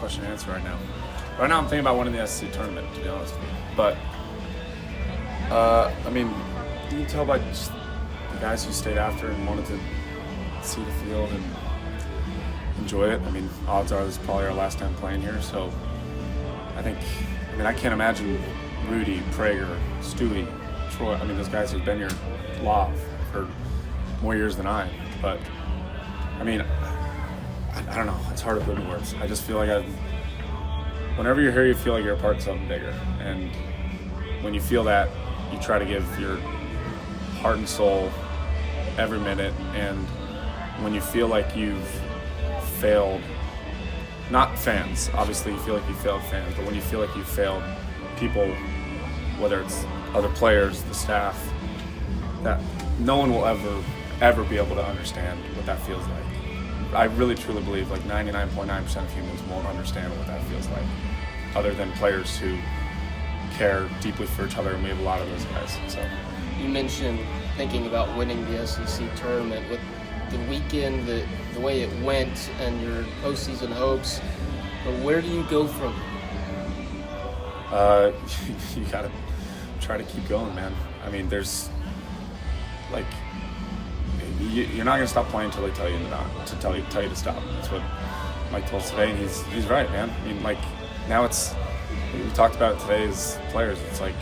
question to answer right now. Right now I'm thinking about winning the SEC tournament, to be honest with you. But, I mean, you can tell by just the guys who stayed after and wanted to see the field and enjoy it. I mean, odds are this is probably our last time playing here, so I can't imagine Rudy, Prager, Stewie, Troy. I mean, those guys who've been here live for more years than I. But, I mean, I don't know. It's hard to put into words. I just feel like whenever you're here, you feel like you're a part of something bigger. And when you feel that, you try to give your heart and soul every minute. And when you feel like you've failed, not fans, obviously you feel like you failed fans, but when you feel like you failed people, whether it's other players, the staff, that no one will ever be able to understand what that feels like. I really truly believe like 99.9% of humans won't understand what that feels like, other than players who care deeply for each other, and we have a lot of those guys. So you mentioned thinking about winning the SEC tournament. With the weekend, the way it went, and your postseason hopes, but where do you go from here? You gotta try to keep going, man. I mean, there's like you're not gonna stop playing until they tell you to tell you to stop. That's what Mike told us today, and he's right, man. I mean, like now we talked about it today as players. It's like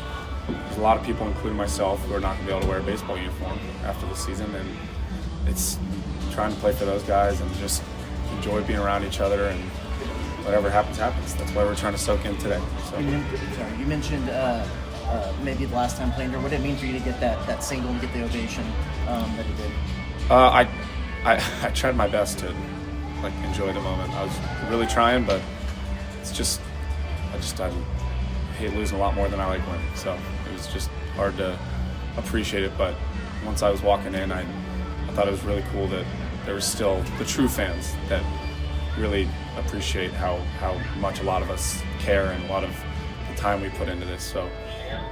there's a lot of people, including myself, who are not gonna be able to wear a baseball uniform after the season, and it's trying to play for those guys and just enjoy being around each other, and whatever happens. That's why we're trying to soak in today. So. You mentioned maybe the last time playing here. What did it mean for you to get that single and get the ovation that you did? I tried my best to like enjoy the moment. I was really trying, but it's just I hate losing a lot more than I like winning. So it was just hard to appreciate it. But once I was walking in, I thought it was really cool that there was still the true fans that really appreciate how much a lot of us care and a lot of the time we put into this. So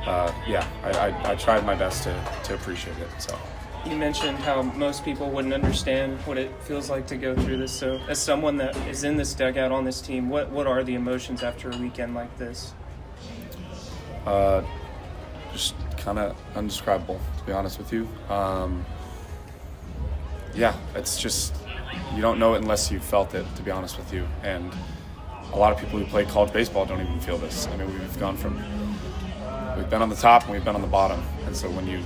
I tried my best to appreciate it. So. You mentioned how most people wouldn't understand what it feels like to go through this. So as someone that is in this dugout on this team, what are the emotions after a weekend like this? Just kind of undescribable, to be honest with you. It's just, you don't know it unless you felt it, to be honest with you. And a lot of people who play college baseball don't even feel this. I mean, we've been on the top and we've been on the bottom. And so when you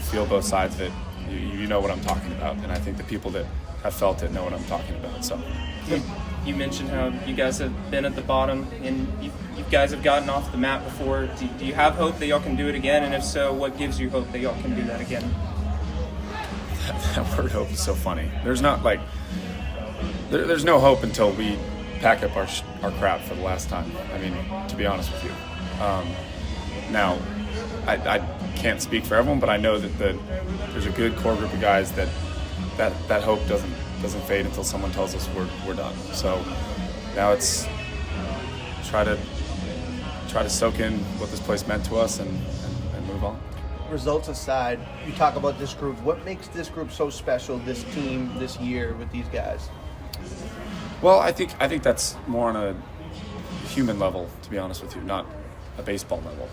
feel both sides of it, you know what I'm talking about. And I think the people that have felt it know what I'm talking about. So you mentioned how you guys have been at the bottom and you guys have gotten off the mat before. Do you have hope that y'all can do it again? And if so, what gives you hope that y'all can do that again? That word hope is so funny. There's not like there's no hope until we pack up our crap for the last time. I mean, to be honest with you. Now, I can't speak for everyone, but I know that there's a good core group of guys that hope doesn't fade until someone tells us we're done. So now it's try to soak in what this place meant to us and move on. Results aside, you talk about this group. What makes this group so special, this team, this year with these guys? Well, I think that's more on a human level, to be honest with you, not a baseball level.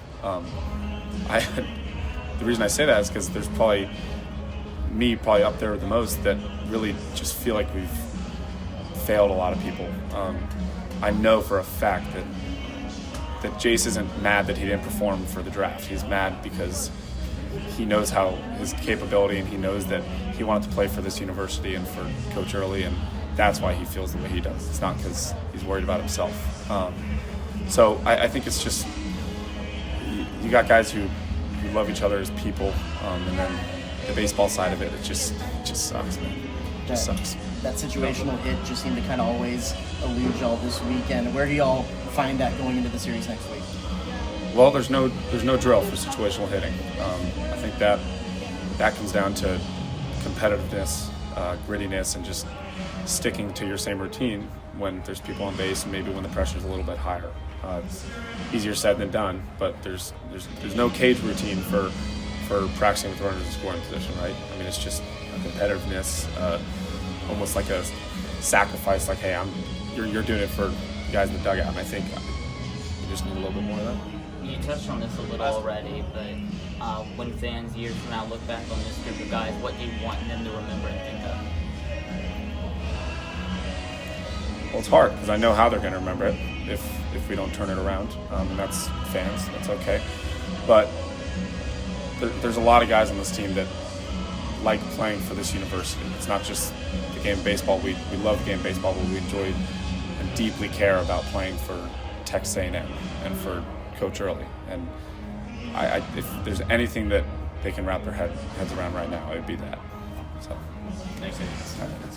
The reason I say that is because there's probably up there the most that really just feel like we've failed a lot of people. I know for a fact that Jace isn't mad that he didn't perform for the draft. He's mad because he knows how his capability, and he knows that he wanted to play for this university and for Coach Early, and that's why he feels the way he does. It's not because he's worried about himself. So I think it's just you got guys who love each other as people, and then the baseball side of it, it just sucks, man. It just sucks. That situational hit just seemed to kind of always elude y'all this weekend. Where do y'all find that going into the series next week? Well, there's no drill for situational hitting. I think that comes down to competitiveness, grittiness, and just sticking to your same routine when there's people on base and maybe when the pressure's a little bit higher. It's easier said than done, but there's no cage routine for practicing with runners in scoring position, right? I mean, it's just a competitiveness, almost like a sacrifice. Like, hey, you're doing it for guys in the dugout. And I think we just need a little bit more of that. You touched on this a little already, but when fans years from now look back on this group of guys, what do you want them to remember and think of? Well, it's hard because I know how they're going to remember it if we don't turn it around, and that's fans. That's okay, but there's a lot of guys on this team that like playing for this university. It's not just the game of baseball. We love the game of baseball, but we enjoy and deeply care about playing for Texas A&M and for Coach Early. And if there's anything that they can wrap their heads around right now, it'd be that. So. Thanks.